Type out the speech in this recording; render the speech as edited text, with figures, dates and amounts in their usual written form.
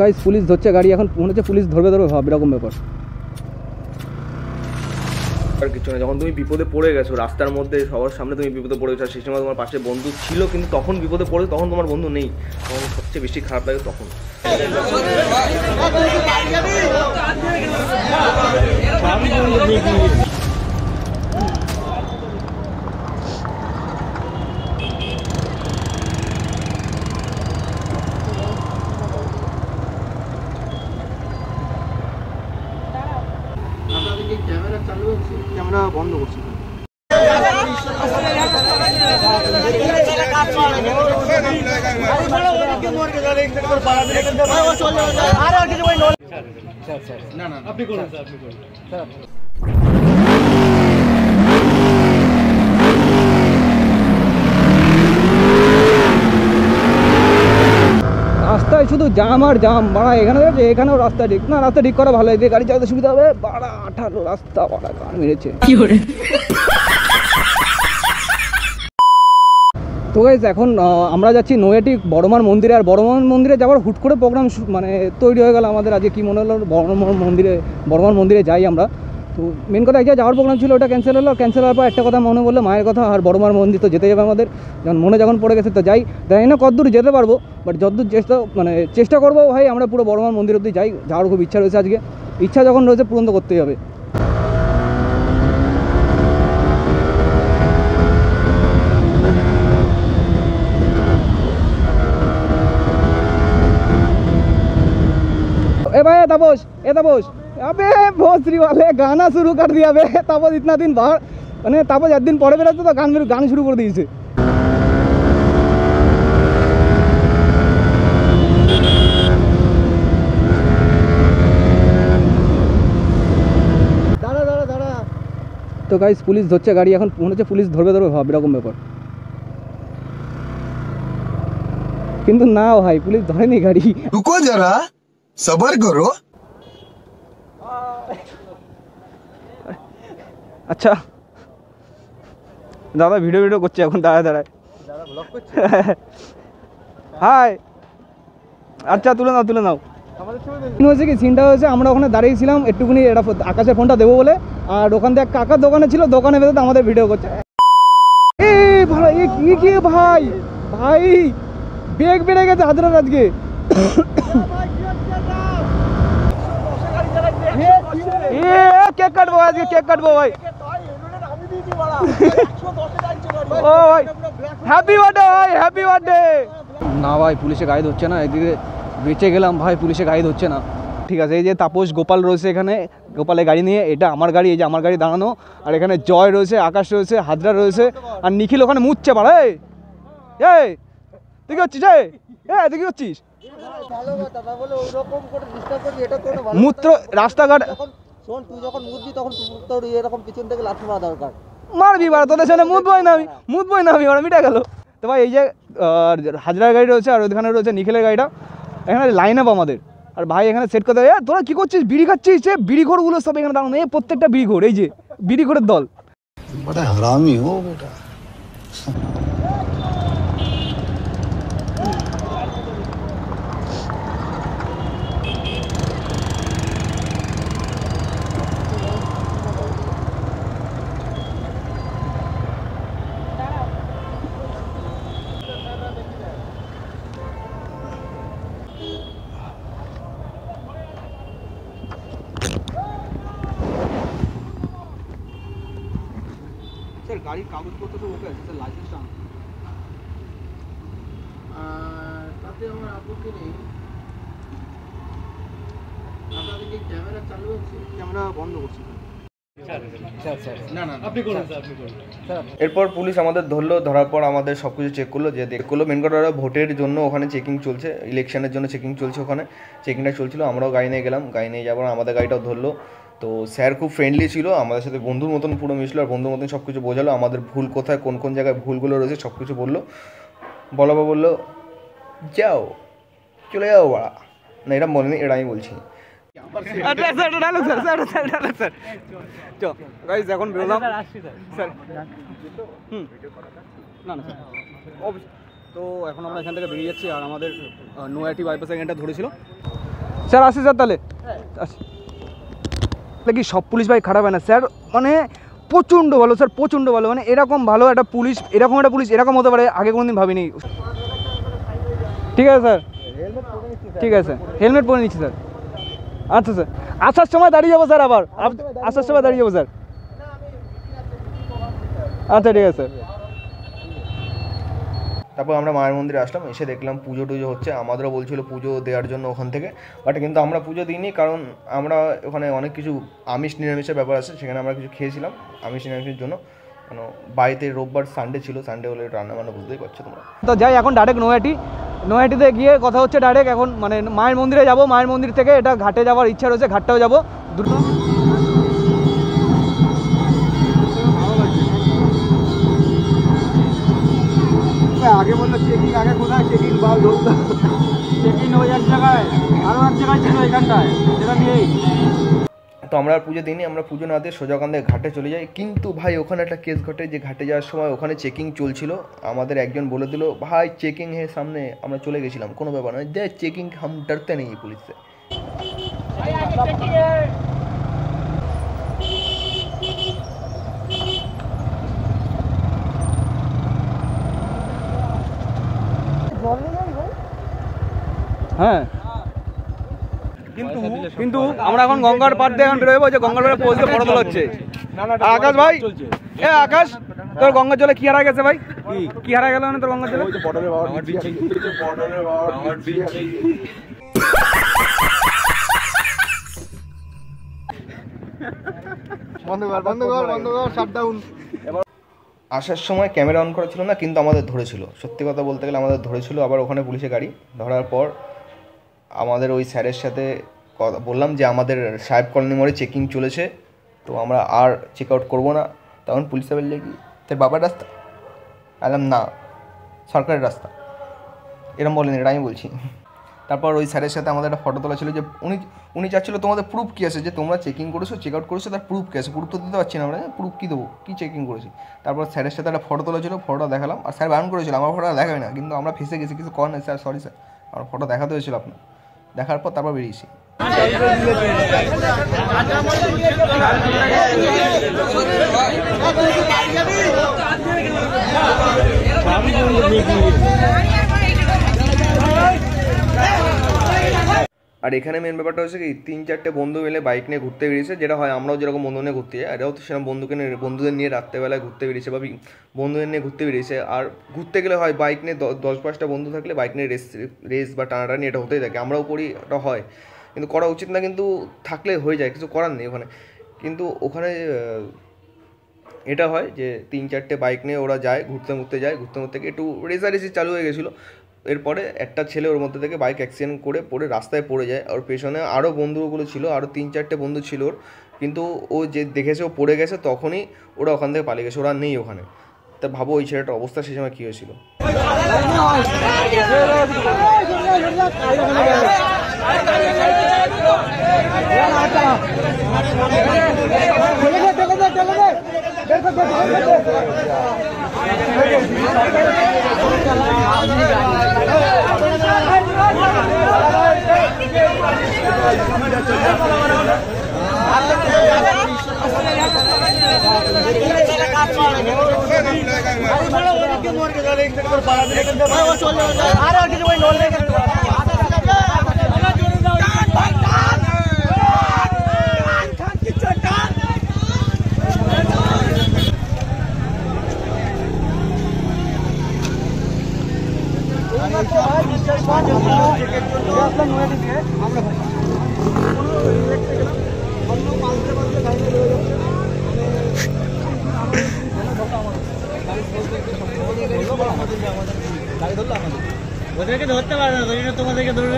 Guys police ধরছে গাড়ি, এখন মনে হচ্ছে পুলিশ ধরবে ভাব এরকম ব্যাপার। আর কিছু না, যখন তুমি বিপদে পড়ে গেছো রাস্তার মধ্যে সবার সামনে তুমি বিপদে পড়ে গেছো, সেই সময় তোমার পাশে বন্ধু ছিল কিন্তু তখন বিপদে পড়ে তখন তোমার বন্ধু নেই, তখন সবচেয়ে বেশি খারাপ লাগে তখন। ক্যামেরা বন্ধ করছি। রাস্তায় শুধু জাম আর জাম বাড়া, এখানে এখানেও রাস্তা ঠিক না, রাস্তা ঠিক করা ভালো লাগবে, গাড়ি চালাতে সুবিধা হবে। বাড়া 18 রাস্তা বাড়া গান মেরেছে কি করে। তো গাইস এখন আমরা যাচ্ছি নৈহাটি বড়মার মন্দিরে, আর বড়মার মন্দিরে যাওয়ার হুট করে প্রোগ্রাম মানে তৈরি হয়ে গেল আমাদের। আজকে কি মনে হলো বড়মার মন্দিরে যাই আমরা। তো মেন কথা এক জায়গায় যাওয়ার প্রোগ্রাম ছিল, ওটা ক্যান্সেল হলো। ক্যান্সেল হওয়ার পর একটা কথা মনে বললো, মায়ের কথা আর বড়মার মন্দির তো যেতে যাবে আমাদের। যখন পড়ে গেছে তো যাই, জানি না কতদূর যেতে পারবো, বাট যতদূর চেষ্টা করবো ভাই আমরা পুরো বড়মার মন্দির অবধি যাই। যাওয়ার খুব ইচ্ছা রয়েছে, আজকে ইচ্ছা যখন রয়েছে পূরণ তো করতেই হবে। ए भाई तापस अबे भोसरी वाले गाना शुरू कर दिया बे। तापस इतना दिन बाहर मैंने तापस एक दिन पढ़े बेरा तो गान शुरू कर दी से। दाड़ा तो गाइस पुलिस धरছে গাড়ি, এখন মনে হচ্ছে পুলিশ ধরবে ভাব এরকম ব্যাপার, কিন্তু না ভাই পুলিশ ধরেনি গাড়ি। रुको जरा सबर करो। আচ্ছা দাদা ভিডিও করছে এখন, দাঁড়ায় হাই। আচ্ছা তুলে নাও। হয়েছে কি সিনটা হয়েছে, আমরা ওখানে দাঁড়িয়েছিলাম একটুখানি এটা আকাশের ফোনটা দেবো বলে, আর ওখান থেকে কাকার দোকানে ছিল, দোকানে ভেতরে আমাদের ভিডিও করছে। এই ভাই কি ভাই বেগ বেড়ে গেছে হাজরার আজকে। কেক কাটবো আজকে, কেক কাটবো ভাই। ও ভাই হ্যাপি বার্থডে ভাই, হ্যাপি বার্থডে। না ভাই পুলিশে গাইড হচ্ছে না, এদিকে বেঁচে গেলাম ভাই, পুলিশে গাইড হচ্ছে না। ঠিক আছে, এই যে তাপস গোপাল রয়েছে এখানে, গোপালের গাড়ি নিয়ে, এটা আমার গাড়ি, এই যে আমার গাড়ি দাঁড়ানো, আর এখানে জয় রয়েছে, আকাশ রয়েছে, হাজরা রয়েছে, আর নিখিল ওখানে মুচ্ছে পাড়া। এই তুই কি হচ্ছিস? তুই কি হচ্ছিস? মূত্র রাস্তাঘাট শোন, তুই যখন মুদবি তখন তোর এরকম পিছন থেকে লাথি মারা দরকার। মারবি বাড়া, তোদের সামনে মুদবই না আমি ওরা মিটা গেল। তো ভাই এই যে হাজরার গাড়ি রয়েছে, আর ওইখানে রয়েছে নিখিলের গাড়িটা, এখানে লাইন আপ আমাদের। আর ভাই এখানে সেট করতে হবে। তোরা কি করছিস? বিড়ি খাচ্ছিস? সে বিড়ি ঘোরগুলো সব এখানে দাঁড়ানো, এই প্রত্যেকটা বিড়ি ঘোর, এই যে বিড়ি ঘোরের দল। बड़ा हरामी हो बेटा। স্যার গাড়ির কাগজপত্র তো ওকে আছে স্যার, লাইসেন্সটা তাতে আমার আপত্তি নেই। আপনাদের কি ক্যামেরা চালু আছে? ক্যামেরা বন্ধ করছি। এরপর পুলিশ আমাদের ধরলো, ধরার পর আমাদের সব কিছু চেক করলো, মেন কথা ভোটের জন্য ওখানে চেকিং চলছে, ইলেকশনের জন্য চেকিং চলছে, ওখানে চেকিংটা চলছিল। আমরাও গাড়ি নিয়ে গেলাম, গাড়ি নিয়ে যাওয়ার আমাদের গাড়িটাও ধরলো। তো স্যার খুব ফ্রেন্ডলি ছিল, আমাদের সাথে বন্ধুর মতন পুরো মিশলো, আর বন্ধুর মতন সব কিছু বোঝালো, আমাদের ভুল কোথায়, কোন জায়গায় ভুলগুলো রয়েছে সব কিছু বললো। বললো যাও চলে যাও বাড়া, না এটা মনে নেই, এটা আমি বলছি। এখন বেরোলাম স্যার। না তো এখন আমরা এখান থেকে বেরিয়ে যাচ্ছি আর আমাদের নয়াটি বাইপাস এখানটা ধরেছিল। স্যার আসি স্যার, তাহলে আসি। কি সব পুলিশ ভাই খারাপ হয় না স্যার, মানে প্রচণ্ড ভালো স্যার, প্রচণ্ড ভালো, মানে এরকম ভালো একটা পুলিশ, এরকম একটা পুলিশ এরকম হতে পারে আগে কোনোদিন ভাবিনি। ঠিক আছে স্যার, ঠিক আছে স্যার, হেলমেট পরে নিচ্ছি স্যার। আচ্ছা স্যার, আসার সময় দাঁড়িয়ে যাবো স্যার, আবার আসার সময় দাঁড়িয়ে যাবো স্যার। আচ্ছা ঠিক আছে স্যার। তারপর আমরা মায়ের মন্দিরে আসলাম, এসে দেখলাম পুজো টুজো হচ্ছে, আমাদেরও বলছিল পুজো দেওয়ার জন্য ওখান থেকে, বাট কিন্তু আমরা পুজো দিইনি, কারণ আমরা ওখানে অনেক কিছু আমিষ নিরামিষের ব্যাপার আছে, সেখানে আমরা কিছু খেয়েছিলাম আমিষ নিরামিষের জন্য, কেন বাড়িতে রোববার সানডে ছিল, সানডে হলে রান্না বান্না বুঝতেই পারছো তোমরা। তো যাই এখন ডাইরেক্ট নয়াটিতে গিয়ে কথা হচ্ছে ডাইরেক্ট, এখন মানে মায়ের মন্দিরে যাব, মায়ের মন্দির থেকে এটা ঘাটে যাওয়ার ইচ্ছা রয়েছে, ঘাটটাও যাবো দুটো। আগে বললো চেকিং, আগে কোথায় চেকিং বাল ধরতো, চেকিং ওই এক জায়গায়, আরও এক জায়গায় ছিল এখানটায়, যেটা নিয়েই। তো আমরা আর পুজো দিইনি, আমরা পুজো না দিয়ে সোজা ওখান থেকে ঘাটে চলে যাই। কিন্তু ভাই ওখানে একটা কেস ঘটে, যে ঘাটে যাওয়ার সময় ওখানে চেকিং চলছিল, আমাদের একজন বলে দিল ভাই চেকিং হে সামনে, আমরা চলে গেছিলাম, কোনো ব্যাপার নয়, দে চেকিং হাম ডরতে নেই পুলিশ সে। হ্যাঁ, কিন্তু আমরা এখন গঙ্গার পাড় দিয়ে এখন বেরোবো, যে গঙ্গার পাড়ে পৌঁছতে ফটো তোলা হচ্ছে। আকাশ ভাই, এ আকাশ, তোর গঙ্গার জলে কি হারা গেছে ভাই? কি হারা গেল না তোর গঙ্গার জলে? আসার সময় ক্যামেরা অন করা ছিল না, কিন্তু আমাদের ধরেছিল, সত্যি কথা বলতে গেলে আমাদের ধরেছিল। আবার ওখানে পুলিশের গাড়ি ধরার পর আমাদের ওই স্যারের সাথে বললাম যে আমাদের সাহেব কলোনি মোড়ে চেকিং চলেছে, তো আমরা আর চেক আউট করবো না। তখন পুলিশে বললে কি তোর বাবার রাস্তা, বললাম না সরকারের রাস্তা, এরকম বলেনি, এটা আমি বলছি। তারপর ওই স্যারের সাথে আমাদের একটা ফটো তোলা ছিল, যে উনি চাচ্ছিলো তোমাদের প্রুফ কী আছে, যে তোমরা চেকিং করেছো, চেক আউট করেছো, তার প্রুফ কী আছে, প্রুফ তো দিতে পারছি না আমরা, প্রুফ কী দেবো, কী চেকিং করেছি। তারপর স্যারের সাথে একটা ফটো তোলা ছিল, ফটোটা দেখালাম, আর স্যার বারণ করেছিল আমার ফটোটা দেখাবে না, কিন্তু আমরা ফেসে গেছি, কিছু কর না স্যার, সরি স্যার, আমার ফটো দেখাতে হয়েছিল আপনার। দেখার পর তারপর বেরিয়েছি। আর এখানে মেন ব্যাপারটা হচ্ছে কি, 3-4টে বন্ধু মিলে বাইক নিয়ে ঘুরতে বেরিয়েছে, যেটা হয় আমরাও যেরকম বন্ধু নিয়ে ঘুরতে যাই, এরাও তো সেরকম বন্ধুদের নিয়ে রাত্রেবেলায় ঘুরতে বেরিয়েছে, বা বন্ধুদের নিয়ে ঘুরতে বেরিয়েছে। আর ঘুরতে গেলে হয় বাইক নিয়ে 10-5টা বন্ধু থাকলে বাইক নিয়ে রেস বা টানাটানি এটা হতেই থাকে, আমরাও করি, এটা হয়, কিন্তু করা উচিত না, কিন্তু থাকলে হয়ে যায়, কিছু করার নেই ওখানে। কিন্তু ওখানে এটা হয় যে 3-4টে বাইক নিয়ে ওরা যায়, ঘুরতে গিয়ে একটু রেসারেসি চালু হয়ে গেছিলো। এরপরে একটা ছেলে ওর মধ্যে থেকে বাইক অ্যাক্সিডেন্ট করে পড়ে রাস্তায় পড়ে যায়, আর পেছনে আরও বন্ধুগুলো ছিল, আরও 3-4টে বন্ধু ছিল ওর, কিন্তু ও যে দেখেছে ও পড়ে গেছে, তখনই ওরা ওখান থেকে পালিয়ে গেছে, ওরা নেই ওখানে। তা ভাবো ওই ছেলেটার অবস্থা সেই সময় কী হয়েছিল। ওদেরকে ধরতে পারে না, তোমাদেরকে ধরবে।